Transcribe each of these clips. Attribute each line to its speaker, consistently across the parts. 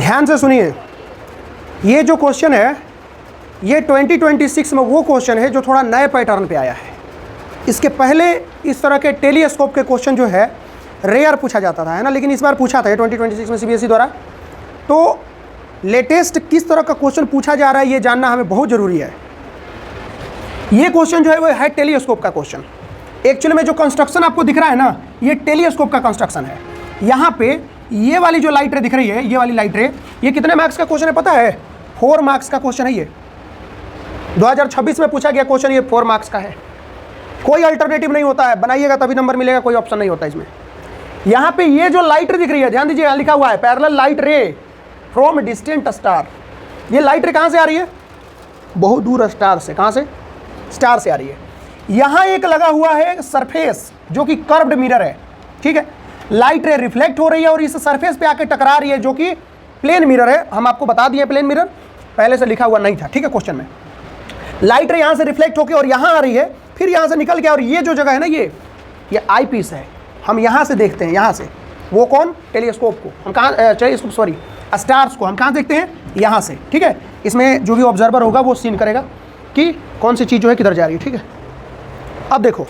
Speaker 1: ध्यान से सुनिए, ये जो क्वेश्चन है ये 2026 में वो क्वेश्चन है जो थोड़ा नए पैटर्न पे आया है। इसके पहले इस तरह के टेलीस्कोप के क्वेश्चन जो है रेयर पूछा जाता था, है ना, लेकिन इस बार पूछा था 2026 में सीबीएसई द्वारा। तो लेटेस्ट किस तरह का क्वेश्चन पूछा जा रहा है ये जानना हमें बहुत ज़रूरी है। ये क्वेश्चन जो है वो है टेलीस्कोप का क्वेश्चन। एक्चुअली में जो कंस्ट्रक्शन आपको दिख रहा है ना, ये टेलीस्कोप का कंस्ट्रक्शन है। यहाँ पे ये वाली जो लाइट रे दिख रही है, ये वाली लाइट रे, ये कितने मार्क्स का क्वेश्चन है पता है? 4 मार्क्स का क्वेश्चन है। ये 2026 में पूछा गया क्वेश्चन, ये 4 मार्क्स का है। कोई अल्टरनेटिव नहीं होता है, बनाइएगा तभी नंबर मिलेगा, कोई ऑप्शन नहीं होता इसमें। यहाँ पे ये जो लाइट रे दिख रही है, ध्यान दीजिए, लिखा हुआ है पैरेलल लाइट रे फ्रॉम डिस्टेंट स्टार। ये लाइट रे कहाँ से आ रही है? बहुत दूर स्टार से। कहाँ से? स्टार से आ रही है। यहाँ एक लगा हुआ है सरफेस जो कि कर्व्ड मिरर है, ठीक है। लाइट रे रिफ्लेक्ट हो रही है और इस सरफेस पे आके टकरा रही है जो कि प्लेन मिरर है। हम आपको बता दिए प्लेन मिरर, पहले से लिखा हुआ नहीं था, ठीक है। क्वेश्चन में लाइट रे यहाँ से रिफ्लेक्ट होकर और यहाँ आ रही है, फिर यहाँ से निकल के, और ये जो जगह है ना, ये आई पीस है। हम यहाँ से देखते हैं, यहाँ से। वो कौन? टेलीस्कोप को हम कहाँ, टेलीस्कोप सॉरी, स्टार्स को हम कहाँ देखते हैं? यहाँ से, ठीक है। इसमें जो भी ऑब्जर्वर होगा वो सीन करेगा कि कौन सी चीज़ जो है किधर जा रही है, ठीक है। अब देखो,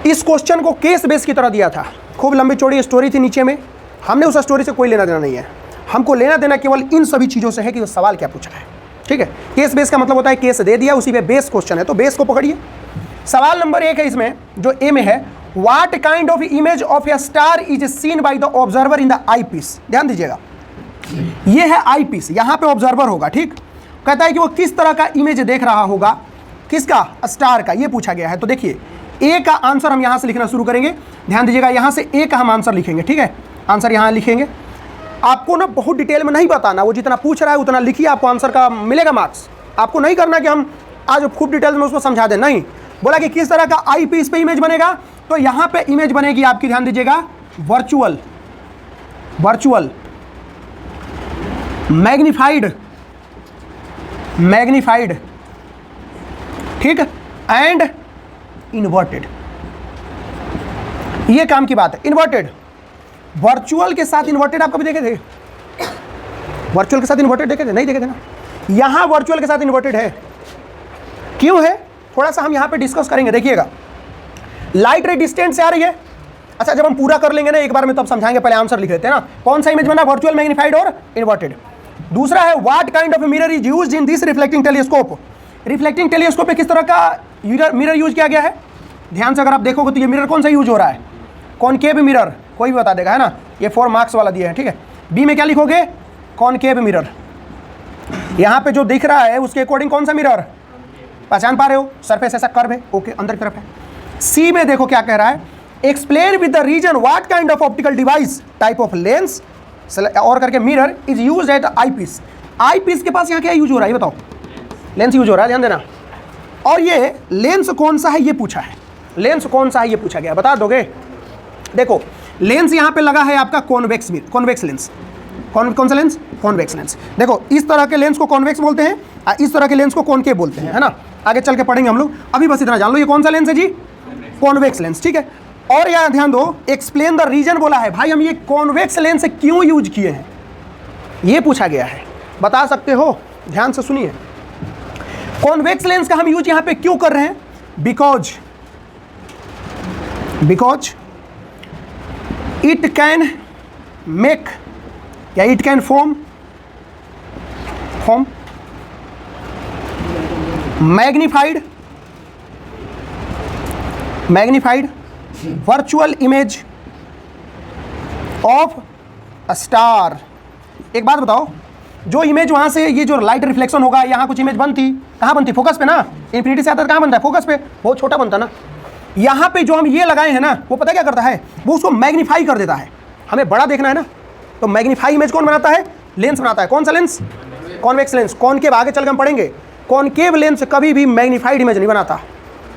Speaker 1: इस क्वेश्चन को केस बेस की तरह दिया था, खूब लंबी चौड़ी स्टोरी थी नीचे में। हमने उस स्टोरी से कोई लेना देना नहीं है, हमको लेना देना केवल इन सभी चीज़ों से है कि सवाल क्या पूछा है, ठीक है। केस बेस का मतलब होता है केस दे दिया, उसी पे बेस क्वेश्चन है, तो बेस को पकड़िए। सवाल नंबर 1 है इसमें, जो ए में है, what kind of image of a star is seen by the observer in the eyepiece. ध्यान दीजिएगा, ये है आई पीस, यहाँ पे ऑब्जर्वर होगा, ठीक। कहता है कि वो किस तरह का इमेज देख रहा होगा, किसका? स्टार का, ये पूछा गया है। तो देखिए, ए का आंसर हम यहाँ से लिखना शुरू करेंगे। ध्यान दीजिएगा, यहाँ से ए का हम आंसर लिखेंगे, ठीक है। आंसर यहाँ लिखेंगे। आपको ना बहुत डिटेल में नहीं बताना, वो जितना पूछ रहा है उतना लिखिए, आपको आंसर का मिलेगा मार्क्स। आपको नहीं करना कि हम आज खूब डिटेल में उसको समझा दें, नहीं। बोला कि किस तरह का आई पीस पे इमेज बनेगा, तो यहाँ पे इमेज बनेगी आपकी, ध्यान दीजिएगा, वर्चुअल, मैग्नीफाइड, ठीक, एंड इन्वर्टेड। ये काम की बात है। इन्वर्टेड, वर्चुअल के साथ इन्वर्टेड आप कभी देखे थे? वर्चुअल के साथ इन्वर्टेड देखे थे? नहीं देखे थे ना। यहां वर्चुअल के साथ इन्वर्टेड है। क्यों है? थोड़ा सा हम यहां पे डिस्कस करेंगे। देखिएगा, लाइट रे डिस्टेंस से आ रही है। अच्छा, जब हम पूरा कर लेंगे ना एक बार में तब समझाएंगे, पहले आंसर लिख लेते हैं ना। कौन सा इमेज बना? वर्चुअल, मैग्नीफाइड और इन्वर्टेड। दूसरा है, what kind of mirror is used in this reflecting telescope. Reflecting telescope पे किस तरह का मिरर यूज किया गया है? ध्यान से अगर आप देखोगे तो ये मिरर कौन सा यूज हो रहा है? कॉनकेव मिरर, कोई भी बता देगा, है ना। ये 4 मार्क्स वाला दिया है, ठीक है। बी में क्या लिखोगे? Concave mirror. यहाँ पे जो दिख रहा है उसके अकॉर्डिंग कौन सा मिरर? पहचान पा रहे हो? सरफेस ऐसा कर्व है, ओके, अंदर की तरफ है। सी में देखो क्या कह रहा है, explain with the reason what kind of optical device type of lens और करके mirror is use at eyepiece. Eyepiece के पास यहाँ क्या यूज हो रहा है ये बताओ? लेंस यूज हो रहा है, ध्यान देना। और ये लेंस कौन सा है ये पूछा है, लेंस कौन सा है ये पूछा गया, बता दोगे? देखो, लेंस यहाँ पे लगा है आपका कॉन्वेक्स लेंस। कौन सा लेंस? Convex lens. देखो, इस तरह के लेंस को कॉन्वेक्स बोलते हैं और इस तरह के लेंस को कॉनकेव बोलते हैं, है ना। आगे चल के पढ़ेंगे हम लोग, अभी बस इतना जान लो। ये कौन सा लेंस है जी? कॉन्वेक्स लेंस, ठीक है। और यहाँ ध्यान दो, एक्सप्लेन द रीजन बोला है। भाई हम ये कॉन्वेक्स लेंस क्यों यूज किए हैं ये पूछा गया है, बता सकते हो? ध्यान से सुनिए, कॉन्वेक्स लेंस का हम यूज यहाँ पे क्यों कर रहे हैं? बिकॉज इट कैन मेक या it can form magnified virtual image of a star. एक बात बताओ, जो इमेज वहां से ये जो लाइट रिफ्लेक्शन होगा, यहाँ कुछ इमेज बनती, कहाँ बनती? फोकस पे ना। इन्फिनिटी से आता है कहाँ बनता है? फोकस पे, बहुत छोटा बनता ना। यहाँ पे जो हम ये लगाए हैं ना, वो पता क्या करता है? वो उसको मैग्नीफाई कर देता है। हमें बड़ा देखना है ना, तो मैग्नीफाई इमेज कौन बनाता है? लेंस बनाता है। कौन सा लेंस? Convex lens. कॉनकेव आगे चल के हम पढ़ेंगे, कॉनकेव लेंस कभी भी मैग्नीफाइड इमेज नहीं बनाता।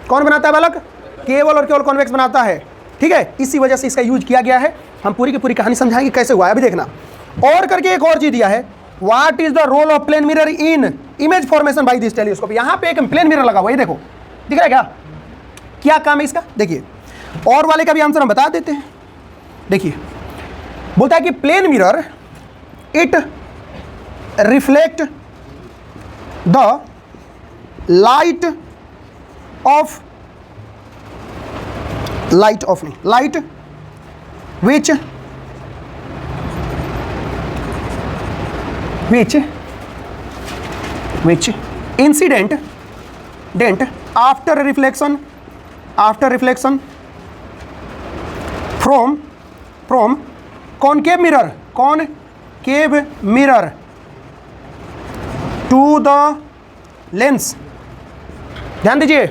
Speaker 1: कौन बनाता है बालक? केवल और केवल कॉन्वेक्स बनाता है, ठीक है। इसी वजह से इसका यूज किया गया है। हम पूरी की पूरी कहानी समझाएंगे कैसे हुआ है, अभी देखना। और करके एक और चीज दिया है, what is the role of plane mirror in image formation by this telescope. यहाँ पे एक प्लेन मिरर लगा हुआ है, ये देखो, दिख रहा है क्या? क्या काम है इसका? देखिए, और वाले का भी आंसर हम बता देते हैं। देखिए, बोलता है कि plane mirror it reflect the light of light which incident after reflection from concave mirror to the lens। ध्यान दीजिए,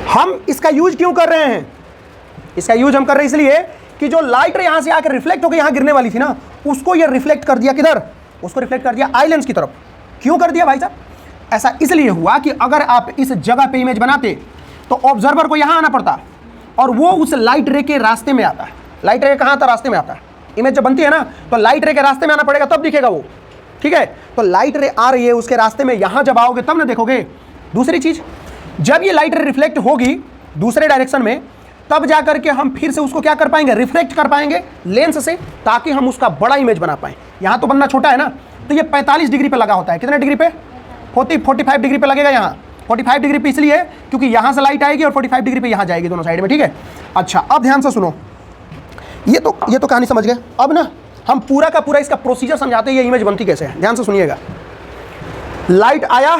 Speaker 1: हम इसका यूज क्यों कर रहे हैं? इसका यूज हम कर रहे हैं इसलिए कि जो लाइट यहां से आकर रिफ्लेक्ट होकर यहां गिरने वाली थी ना, उसको ये रिफ्लेक्ट कर दिया किधर? उसको रिफ्लेक्ट कर दिया आई लेंस की तरफ। क्यों कर दिया भाई साहब? ऐसा इसलिए हुआ कि अगर आप इस जगह पे इमेज बनाते तो ऑब्जर्वर को यहां आना पड़ता और वो उस लाइट रे के रास्ते में आता है। लाइट रे कहां आता? रास्ते में आता है। इमेज जब बनती है ना तो लाइट रे के रास्ते में आना पड़ेगा तब दिखेगा वो, ठीक है? तो लाइट रे आ रही है उसके रास्ते में, यहां जब आओगे तब ना देखोगे। दूसरी चीज, जब ये लाइट रे रिफ्लेक्ट होगी दूसरे डायरेक्शन में, तब जाकर के हम फिर से उसको क्या कर पाएंगे? रिफ्लेक्ट कर पाएंगे लेंस से, ताकि हम उसका बड़ा इमेज बना पाएं। यहां तो बनना छोटा है ना, तो ये 45 डिग्री पे लगा होता है। कितने डिग्री पे? 45 डिग्री पे लगेगा। यहाँ 45 डिग्री पे इसलिए क्योंकि यहां से लाइट आएगी और 45 डिग्री पे यहां जाएगी, दोनों साइड में, ठीक है? अच्छा, अब ध्यान से सुनो, ये तो कहानी समझ गए। अब ना हम पूरा का पूरा इसका प्रोसीजर समझाते हैं, ये इमेज बनती कैसे है। ध्यान से सुनिएगा। लाइट आया,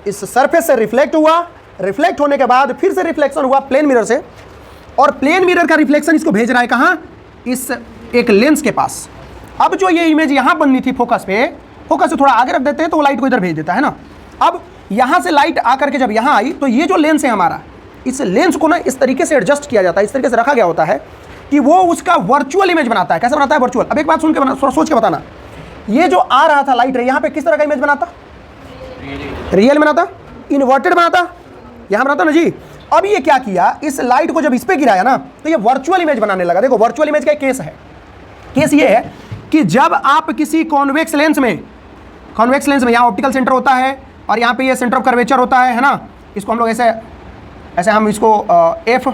Speaker 1: इस सरफेस से रिफ्लेक्ट हुआ, रिफ्लेक्ट होने के बाद फिर से रिफ्लेक्शन हुआ प्लेन मिरर से, और प्लेन मिरर का रिफ्लेक्शन इसको भेज रहा है कहाँ? इस एक लेंस के पास। अब जो ये इमेज यहाँ बननी थी फोकस पे, फोकस से थोड़ा आगे रख देते हैं तो वो लाइट को इधर भेज देता है ना। अब यहाँ से लाइट आकर के जब यहाँ आई तो ये जो लेंस है हमारा, इस लेंस को ना इस तरीके से एडजस्ट किया जाता है, इस तरीके से रखा गया होता है कि वो उसका वर्चुअल इमेज बनाता है। कैसे बनाता है? वर्चुअल। अब एक बात सुन के सोच के बताना, ये जो आ रहा था लाइट रे, यहाँ पे किस तरह का इमेज बनाता? रियल बनाता, इन्वर्टेड बनाता, यहाँ बनाता ना जी। अब ये क्या किया, इस लाइट को जब इस पे गिराया ना तो ये वर्चुअल इमेज बनाने लगा। देखो वर्चुअल इमेज का एक केस है। केस ये है कि जब आप किसी कॉन्वेक्स लेंस में यहाँ ऑप्टिकल सेंटर होता है और यहाँ पे ये सेंटर ऑफ कर्वेचर होता है ना, इसको हम लोग ऐसे हम इसको F,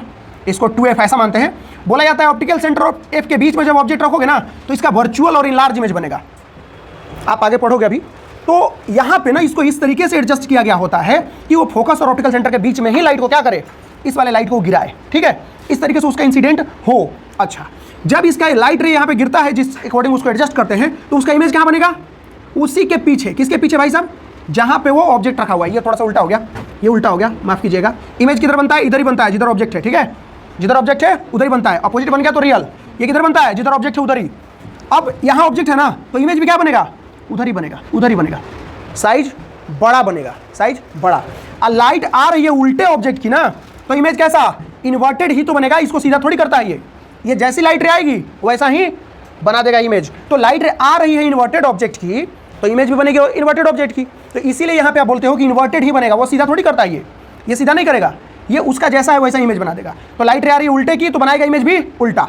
Speaker 1: इसको 2F ऐसा मानते हैं। बोला जाता है ऑप्टिकल सेंटर और F के बीच में जब ऑब्जेक्ट रखोगे ना तो इसका वर्चुअल और इनलार्ज इमेज बनेगा। आप आगे पढ़ोगे अभी। तो यहाँ पे ना इसको इस तरीके से एडजस्ट किया गया होता है कि वो फोकस और ऑप्टिकल सेंटर के बीच में ही लाइट को क्या करे? इस वाले लाइट को गिराए, ठीक है? इस तरीके से उसका इंसिडेंट हो। अच्छा, जब इसका लाइट रे यहाँ पे गिरता है, जिस अकॉर्डिंग उसको एडजस्ट करते हैं, तो उसका इमेज कहाँ बनेगा? उसी के पीछे। किसके पीछे भाई साहब? जहाँ पे वो ऑब्जेक्ट रखा हुआ है। ये थोड़ा सा उल्टा हो गया, ये उल्टा हो गया, माफ कीजिएगा। इमेज किधर बनता है? इधर ही बनता है जिधर ऑब्जेक्ट है, ठीक है? जिधर ऑब्जेक्ट है उधर ही बनता है। अपोजिट बन गया तो रियल। ये किधर बनता है? जिधर ऑब्जेक्ट है उधर ही। अब यहाँ ऑब्जेक्ट है ना, तो इमेज भी क्या बनेगा? उधर ही बनेगा, उधर ही बनेगा। साइज बड़ा बनेगा, साइज बड़ा। और लाइट आ रही है उल्टे ऑब्जेक्ट की ना, तो इमेज कैसा? इन्वर्टेड ही तो बनेगा। इसको सीधा थोड़ी करता है ये जैसी लाइट रे आएगी वैसा ही बना देगा इमेज। तो लाइट रे आ रही है इन्वर्टेड ऑब्जेक्ट की, तो इमेज भी बनेगी इन्वर्टेड ऑब्जेक्ट की। तो इसीलिए यहाँ पे आप बोलते हो कि इन्वर्टेड ही बनेगा, वो सीधा थोड़ी करता है ये सीधा नहीं करेगा, ये उसका जैसा है वैसा इमेज बना देगा। तो लाइट रे आ रही है उल्टे की तो बनाएगा इमेज भी उल्टा।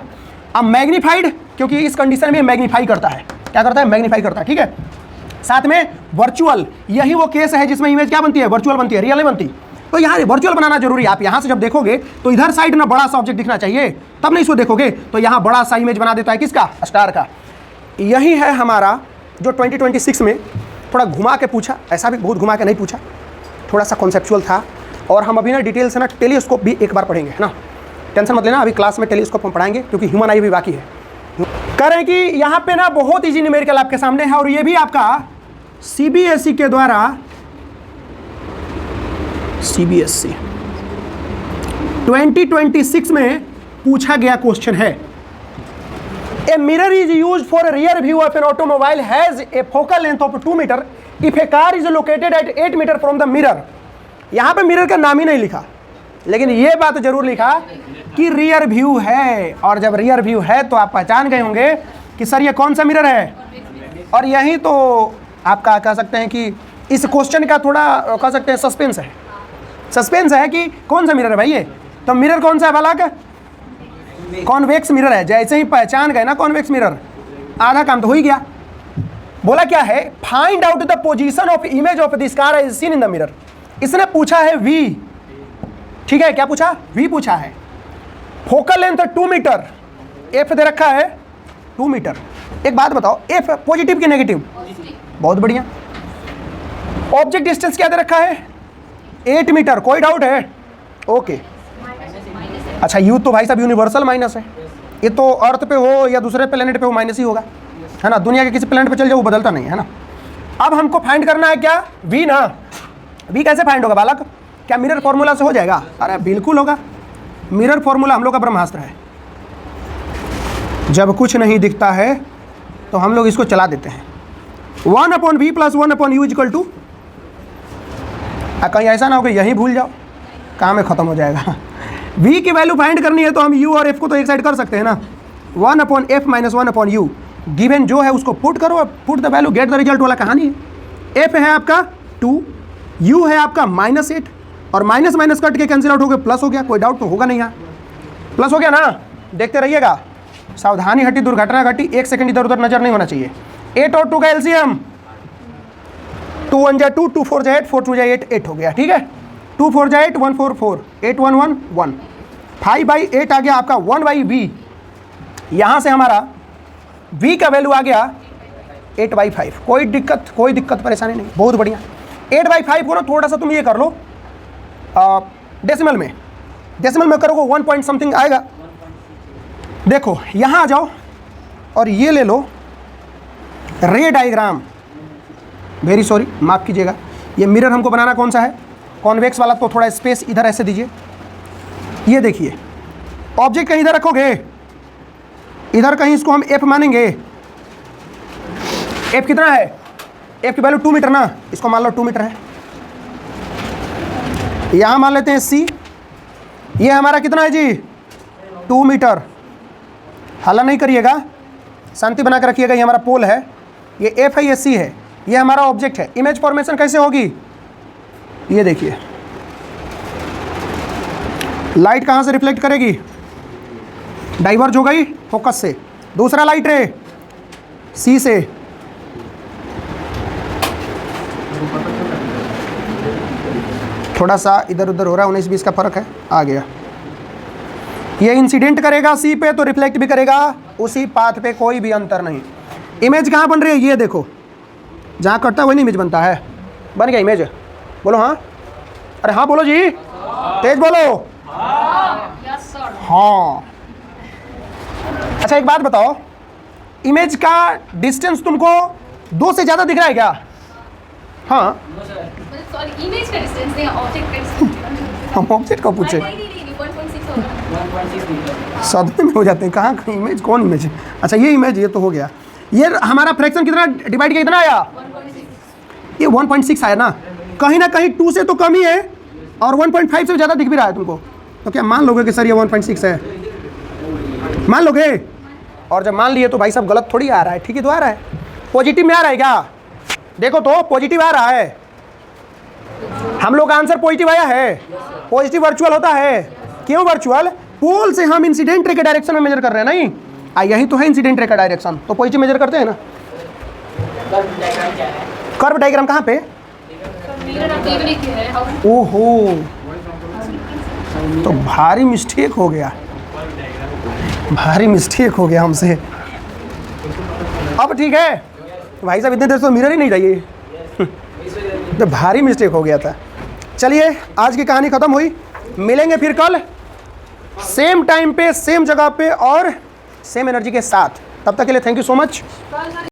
Speaker 1: अब मैग्नीफाइड, क्योंकि इस कंडीशन में मैग्नीफाई करता है। क्या करता है? मैग्नीफाई करता है, ठीक है? साथ में वर्चुअल, यही वो केस है जिसमें इमेज क्या बनती है? वर्चुअल बनती है, रियल नहीं बनती। तो यहाँ वर्चुअल बनाना जरूरी है। आप यहाँ से जब देखोगे तो इधर साइड ना बड़ा सा ऑब्जेक्ट दिखना चाहिए, तब नहीं इसको देखोगे। तो यहाँ बड़ा सा इमेज बना देता है किसका? स्टार का। यही है हमारा जो 2026 में थोड़ा घुमा के पूछा, ऐसा भी बहुत घुमा के नहीं पूछा, थोड़ा सा कॉन्सेप्चुअल था। और हम अभी ना डिटेल से ना टेलीस्कोप भी एक बार पढ़ेंगे, है ना? टेंशन मत लेना, अभी क्लास में टेलीस्कोप हम पढ़ाएंगे क्योंकि ह्यूमन आई भी बाकी है। कह रहे हैं कि यहाँ पे ना बहुत ईजी न्यूमेरिकल आपके सामने है, और ये भी आपका CBSE के द्वारा, CBSE 2026 में पूछा गया क्वेश्चन है। A mirror is used for rear view of an automobile has a focal length of 2 metre if a car is located at 8 metre from the mirror. यहां पे मिरर का नाम ही नहीं लिखा, लेकिन ये बात जरूर लिखा कि रियर व्यू है। और जब रियर व्यू है तो आप पहचान गए होंगे कि सर ये कौन सा मिरर है। और यही तो आपका कह सकते हैं कि इस क्वेश्चन का थोड़ा कह सकते हैं सस्पेंस है। सस्पेंस है कि कौन सा मिरर है भाई ये। तो मिरर कौन सा है भला? का कॉन्वेक्स मिरर है। जैसे ही पहचान गए ना कॉन्वेक्स मिरर, आधा काम तो हो ही गया। बोला क्या है? Find out the position of image of this car as seen in the mirror. इसने पूछा है V, ठीक है? क्या पूछा? V पूछा है। फोकल लेंथ 2 मीटर, F दे रखा है 2 मीटर। एक बात बताओ, एफ पॉजिटिव कि नेगेटिव? बहुत बढ़िया। ऑब्जेक्ट डिस्टेंस क्या दे रखा है? 8 मीटर, कोई डाउट है? ओके। अच्छा, यू तो भाई साहब यूनिवर्सल माइनस है, ये तो अर्थ पे हो या दूसरे प्लेनेट पे हो माइनस ही होगा, है ना। दुनिया के किसी प्लेनेट पे चल जाओ वो बदलता नहीं है ना। अब हमको फाइंड करना है क्या? वी ना। वी कैसे फाइंड होगा बालक? क्या मिरर फॉर्मूला से हो जाएगा? अरे बिल्कुल होगा। मिरर फॉर्मूला हम लोग का ब्रह्मास्त्र है। जब कुछ नहीं दिखता है तो हम लोग इसको चला देते हैं। 1/v + 1/u = कहीं ऐसा ना हो कि यही भूल जाओ, काम में ख़त्म हो जाएगा। v की वैल्यू फाइंड करनी है तो हम u और f को तो एक साइड कर सकते हैं ना। 1/f - 1/u गिवन जो है उसको पुट करो, put the value get the result वाला कहानी है। f है आपका 2, u है आपका -8 और माइनस माइनस कट के कैंसिल आउट हो गए, प्लस हो गया। कोई डाउट तो होगा नहीं यहाँ, प्लस हो गया ना। देखते रहिएगा, सावधानी हटी दुर्घटना घटी, 1 सेकंड इधर उधर नजर नहीं होना चाहिए। 8 और 2 का एलसीएम, 2 1 जा 2, 2 4 जा 8, 4 2 जा 8, 8 हो गया। ठीक है, 2 4 जा 8, 1 4 4, 8 1 1 1, 5/8 आ गया आपका 1/v। यहाँ से हमारा v का वैल्यू आ गया 8/5। कोई दिक्कत परेशानी नहीं, बहुत बढ़िया। 8/5 को ना थोड़ा सा तुम ये कर लो डेसिमल में करोगे 1 पॉइंट समथिंग आएगा। देखो यहाँ आ जाओ और ये ले लो रे डायग्राम। वेरी सॉरी, माफ़ कीजिएगा, ये मिरर हमको बनाना कौन सा है? कॉन्वेक्स वाला। तो थोड़ा स्पेस इधर ऐसे दीजिए। ये देखिए, ऑब्जेक्ट कहीं इधर रखोगे, इधर कहीं इसको हम f मानेंगे। f कितना है? f की वैल्यू 2 मीटर ना, इसको मान लो 2 मीटर है। यहाँ मान लेते हैं c, ये हमारा कितना है जी? 2 मीटर। हल्ला नहीं करिएगा, शांति बना कर रखिएगा। ये हमारा पोल है, ये f है, ये c है, ये हमारा ऑब्जेक्ट है। इमेज फॉर्मेशन कैसे होगी? ये देखिए, लाइट कहाँ से रिफ्लेक्ट करेगी? डाइवर्ज हो गई फोकस से। दूसरा लाइट रे सी से, थोड़ा सा इधर उधर हो रहा है, 19-20 का फर्क है, आ गया। ये इंसिडेंट करेगा सी पे तो रिफ्लेक्ट भी करेगा उसी पाथ पे, कोई भी अंतर नहीं। इमेज कहाँ बन रही है? ये देखो, जहाँ कटता है वही इमेज बनता है। बन गया इमेज? बोलो हाँ। अरे हाँ बोलो जी, तेज बोलो। हाँ। अच्छा एक बात बताओ, इमेज का डिस्टेंस तुमको 2 से ज़्यादा दिख रहा है क्या? हाँ,
Speaker 2: सॉरी, इमेज का डिस्टेंस नहीं, ऑब्जेक्ट का डिस्टेंस।
Speaker 1: हम ऑब्जेक्ट को पूछे,
Speaker 2: 1.6 होगा।
Speaker 1: सदमे में हो जाते हैं, कहाँ इमेज, कौन इमेज है? अच्छा ये इमेज, ये तो हो गया। ये हमारा फ्रैक्शन कितना डिवाइड किया, कितना आया?
Speaker 2: 1.6।
Speaker 1: ये 1.6 आया ना, कहीं ना कहीं 2 से तो कम ही है और 1.5 से ज़्यादा दिख भी रहा है तुमको। तो क्या मान लोगे कि सर ये 1.6 है? मान लोगे? और जब मान लिए तो भाई साहब गलत थोड़ी आ रहा है, ठीक ही तो आ रहा है। पॉजिटिव में आ रहा है क्या? देखो तो पॉजिटिव आ रहा है, हम लोग का आंसर पॉजिटिव आया है। पॉजिटिव वर्चुअल होता है। क्यों वर्चुअल? पोल से हम इंसिडेंट रे के डायरेक्शन में मेजर कर रहे हैं। नहीं, यही तो है इंसिडेंट रे का डायरेक्शन, तो पॉजिटिव मेजर करते हैं ना। कर्व डायग्राम कहाँ पे? ओहो, तो भारी मिस्टेक हो गया, भारी मिस्टेक हो गया हमसे। अब ठीक है भाई साहब, इतने देर तो मिरर ही नहीं चाहिए, तो भारी मिस्टेक हो गया था। चलिए आज की कहानी ख़त्म हुई, मिलेंगे फिर कल सेम टाइम पे, सेम जगह पे और सेम एनर्जी के साथ। तब तक के लिए थैंक यू सो मच।